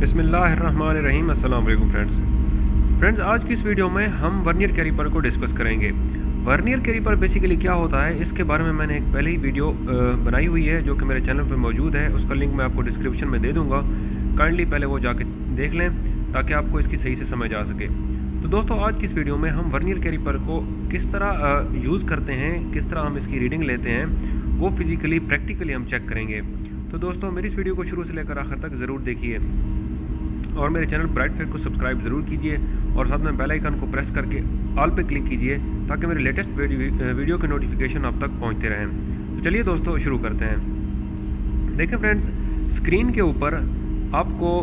बिस्मिल्लाहिर्रहमानिर्रहीम। अस्सलाम वालेकुम फ्रेंड्स, आज की इस वीडियो में हम वर्नियर कैलिपर को डिस्कस करेंगे। वर्नियर कैलिपर बेसिकली क्या होता है, इसके बारे में मैंने एक पहले ही वीडियो बनाई हुई है जो कि मेरे चैनल पर मौजूद है। उसका लिंक मैं आपको डिस्क्रिप्शन में दे दूँगा। काइंडली पहले वो जाके देख लें ताकि आपको इसकी सही से समझ आ सके। तो दोस्तों, आज की इस वीडियो में हम वर्नियर कैलिपर को किस तरह यूज़ करते हैं, किस तरह हम इसकी रीडिंग लेते हैं, वो फिज़िकली प्रैक्टिकली हम चेक करेंगे। तो दोस्तों, मेरी इस वीडियो को शुरू से लेकर आखिर तक ज़रूर देखिए और मेरे चैनल ब्राइट फैक्ट को सब्सक्राइब ज़रूर कीजिए और साथ में बेल आइकन को प्रेस करके ऑल पे क्लिक कीजिए ताकि मेरे लेटेस्ट वीडियो के नोटिफिकेशन आप तक पहुंचते रहें। तो चलिए दोस्तों, शुरू करते हैं। देखें फ्रेंड्स, स्क्रीन के ऊपर आपको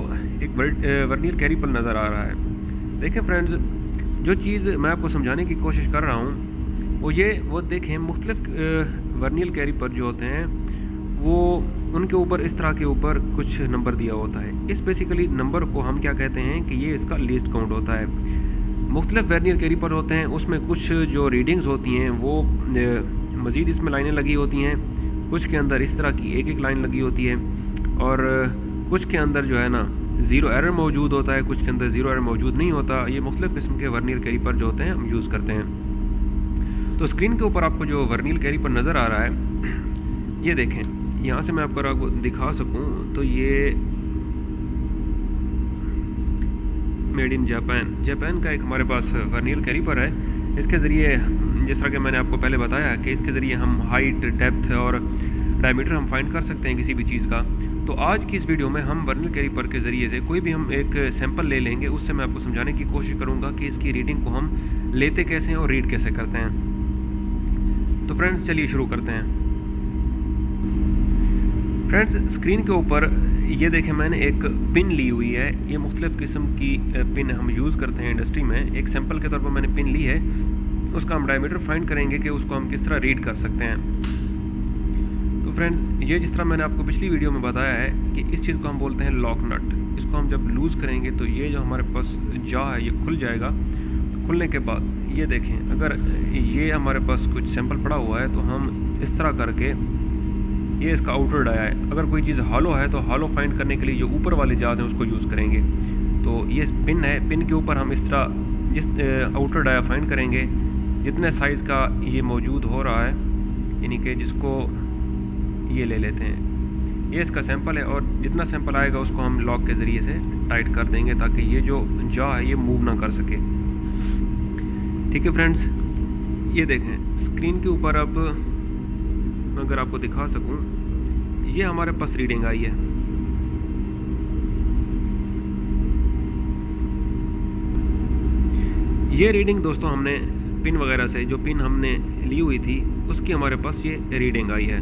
एक वर्नियर कैलिपर नज़र आ रहा है। देखें फ्रेंड्स, जो चीज़ मैं आपको समझाने की कोशिश कर रहा हूँ वो देखें, मुख्तलिफ वर्नियर कैलिपर जो होते हैं वो उनके ऊपर इस तरह के ऊपर कुछ नंबर दिया होता है। इस बेसिकली नंबर को हम क्या कहते हैं कि ये इसका लीस्ट काउंट होता है। मुख्तलिफ वर्नियर कैलिपर होते हैं, उसमें कुछ जो रीडिंग्स होती हैं वो मज़ीद इसमें लाइनें लगी होती हैं, कुछ के अंदर इस तरह की एक एक लाइन लगी होती है और कुछ के अंदर जो है ना ज़ीरो एरर मौजूद होता है, कुछ के अंदर ज़ीरो एरर मौजूद नहीं होता। ये मुख्तलिफ किस्म के वर्नियर कैलिपर जो होते हैं हम यूज़ करते हैं। तो स्क्रीन के ऊपर आपको जो वर्नियर कैलिपर नज़र आ रहा है, ये देखें, यहाँ से मैं आपको दिखा सकूँ तो ये मेड इन जापान का एक हमारे पास वर्नियर कैलिपर है। इसके ज़रिए, जिस तरह कि मैंने आपको पहले बताया कि इसके ज़रिए हम हाइट, डेप्थ और डायमीटर हम फाइंड कर सकते हैं किसी भी चीज़ का। तो आज की इस वीडियो में हम वर्नियर कैलिपर के ज़रिए से कोई भी हम एक सैंपल ले लेंगे, उससे मैं आपको समझाने की कोशिश करूँगा कि इसकी रीडिंग को हम लेते कैसे हैं और रीड कैसे करते हैं। तो फ्रेंड्स, चलिए शुरू करते हैं। फ्रेंड्स, स्क्रीन के ऊपर ये देखें, मैंने एक पिन ली हुई है। ये मुख्तलिफ़ किस्म की पिन हम यूज़ करते हैं इंडस्ट्री में। एक सैंपल के तौर पर मैंने पिन ली है, उसका हम डायमीटर फाइंड करेंगे कि उसको हम किस तरह रीड कर सकते हैं। तो फ्रेंड्स, ये जिस तरह मैंने आपको पिछली वीडियो में बताया है कि इस चीज़ को हम बोलते हैं लॉक नट। इसको हम जब लूज़ करेंगे तो ये जो हमारे पास जा है ये खुल जाएगा। तो खुलने के बाद ये देखें, अगर ये हमारे पास कुछ सैंपल पड़ा हुआ है तो हम इस तरह करके, ये इसका आउटर डाया है। अगर कोई चीज़ हॉलो है तो हॉलो फाइंड करने के लिए जो ऊपर वाले जाज हैं उसको यूज़ करेंगे। तो ये पिन है, पिन के ऊपर हम इस तरह जिस आउटर डाया फाइंड करेंगे जितने साइज़ का ये मौजूद हो रहा है, यानी कि जिसको ये ले लेते हैं, ये इसका सैंपल है और जितना सैंपल आएगा उसको हम लॉक के ज़रिए से टाइट कर देंगे ताकि ये जो जा है ये मूव ना कर सके। ठीक है फ्रेंड्स, ये देखें स्क्रीन के ऊपर, अब अगर आपको दिखा सकूं, ये हमारे पास रीडिंग आई है। ये रीडिंग दोस्तों हमने पिन वगैरह से, जो पिन हमने ली हुई थी उसकी हमारे पास ये रीडिंग आई है।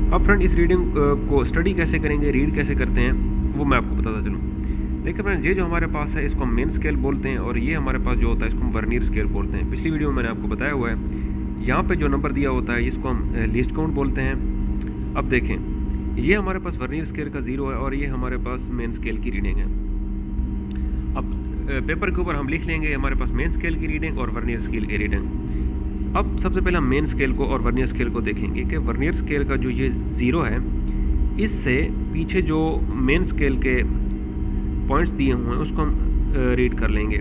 अब फ्रेंड, इस रीडिंग को स्टडी कैसे करेंगे, रीड कैसे करते हैं, वो मैं आपको बताता चलूँ। देखिए फ्रेंड्स, ये जो हमारे पास है इसको हम मेन स्केल बोलते हैं और ये हमारे पास जो होता है इसको हम वर्नियर स्केल बोलते हैं। पिछली वीडियो में मैंने आपको बताया हुआ है। यहाँ पे जो नंबर दिया होता है इसको हम लीस्ट काउंट बोलते हैं। अब देखें, ये हमारे पास वर्नियर स्केल का 0 है और ये हमारे पास मेन स्केल की रीडिंग है। अब पेपर के ऊपर हम लिख लेंगे हमारे पास मेन स्केल की रीडिंग और वर्नियर स्केल की रीडिंग। अब सबसे पहले हम मेन स्केल को और वर्नियर स्केल को देखेंगे कि वर्नियर स्केल का जो ये 0 है, इससे पीछे जो मेन स्केल के पॉइंट्स दिए हुए हैं उसको हम रीड कर लेंगे,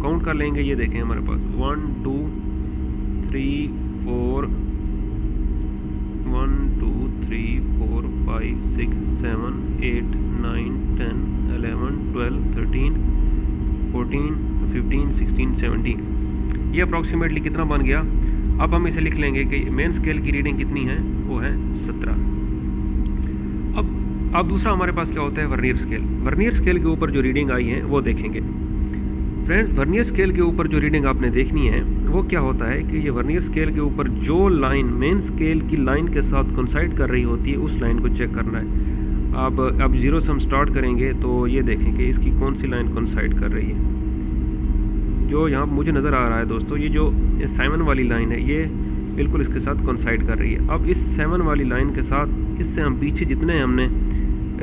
काउंट कर लेंगे। ये देखें हमारे पास 1 2 3 4 1 2 3 4 5 6 7 8 9 10 11 12 13 14 15 16 17। ये अप्रॉक्सीमेटली कितना बन गया। अब हम इसे लिख लेंगे कि मेन स्केल की रीडिंग कितनी है, वो है 17। अब दूसरा हमारे पास क्या होता है, वर्नियर स्केल। वर्नियर स्केल के ऊपर जो रीडिंग आई है वो देखेंगे फ्रेंड्स। वर्नियर स्केल के ऊपर जो रीडिंग आपने देखनी है वो क्या होता है कि ये वर्नियर स्केल के ऊपर जो लाइन मेन स्केल की लाइन के साथ कोइंसाइड कर रही होती है उस लाइन को चेक करना है। अब 0 से हम स्टार्ट करेंगे तो ये देखें कि इसकी कौन सी लाइन कोइंसाइड कर रही है। जो यहाँ मुझे नज़र आ रहा है दोस्तों, ये जो 7 वाली लाइन है ये बिल्कुल इसके साथ कोइंसाइड कर रही है। अब इस 7 वाली लाइन के साथ इससे हम पीछे जितने हमने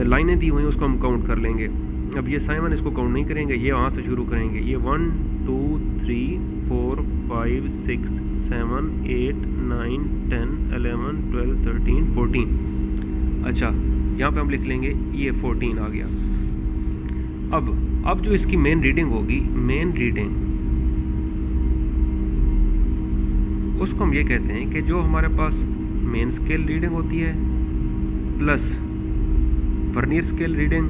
लाइनें दी हुई हैं उसको हम काउंट कर लेंगे। अब ये 7 इसको काउंट नहीं करेंगे, ये वहाँ से शुरू करेंगे। ये 1 2 3 4 5 6 7 8 9 10 11 12 13 14। अच्छा, यहाँ पे हम लिख लेंगे ये 14 आ गया। अब जो इसकी मेन रीडिंग होगी, मेन रीडिंग उसको हम ये कहते हैं कि जो हमारे पास मेन स्केल रीडिंग होती है plus vernier scale reading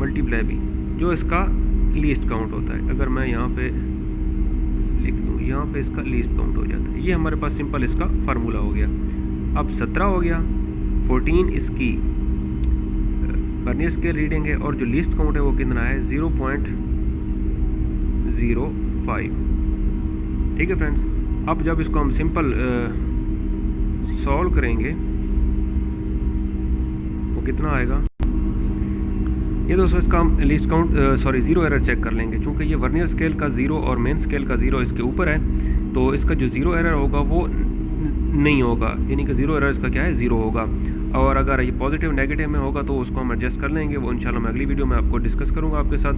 multiply भी जो इसका लीस्ट काउंट होता है। अगर मैं यहाँ पे लिख दूँ, यहाँ पे इसका लीस्ट काउंट हो जाता है। ये हमारे पास सिंपल इसका फार्मूला हो गया। अब 17 हो गया, 14 इसकी वर्नियर स्केल रीडिंग है और जो लीस्ट काउंट है वो कितना है 0.05। ठीक है फ्रेंड्स। अब जब इसको हम सिंपल सॉल्व करेंगे वो कितना आएगा, ये दोस्तों इसका हम least count zero error check कर लेंगे। चूँकि ये वर्नियर स्केल का 0 और मेन स्केल का 0 इसके ऊपर है, तो इसका जो ज़ीरो एरर होगा वो नहीं होगा, यानी कि ज़ीरो एरर इसका क्या है 0 होगा। और अगर ये पॉजिटिव नेगेटिव में होगा तो उसको हम एडजस्ट कर लेंगे, वो इंशाल्लाह मैं अगली वीडियो में आपको डिस्कस करूँगा आपके साथ।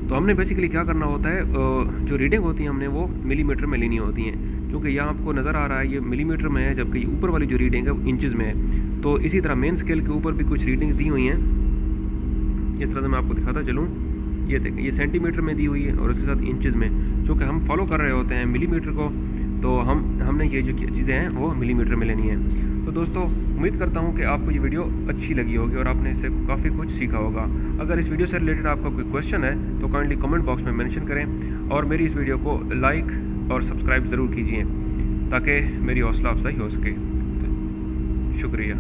तो हमने बेसिकली क्या करना होता है, जो रीडिंग होती है हमने वो मिलीमीटर में लेनी होती हैं। क्योंकि यहाँ आपको नज़र आ रहा है ये मिलीमीटर में है, जबकि ऊपर वाली जो रीडिंग है वो इंचज़ में है। तो इसी तरह मेन स्केल के ऊपर भी कुछ रीडिंग्स दी हुई हैं, इस तरह से मैं आपको दिखाता चलूँ। ये देखें, ये सेंटीमीटर में दी हुई है और उसके साथ इंचज़ में, चूँकि हम फॉलो कर रहे होते हैं मिलीमीटर को, तो हमने ये जो चीज़ें हैं वो मिलीमीटर में लेनी है। तो दोस्तों उम्मीद करता हूँ कि आपको ये वीडियो अच्छी लगी होगी और आपने इससे काफ़ी कुछ सीखा होगा। अगर इस वीडियो से रिलेटेड आपका कोई क्वेश्चन है तो काइंडली कमेंट बॉक्स में मेंशन करें और मेरी इस वीडियो को लाइक और सब्सक्राइब ज़रूर कीजिए ताकि मेरी हौसला अफजाई हो सके। तो शुक्रिया।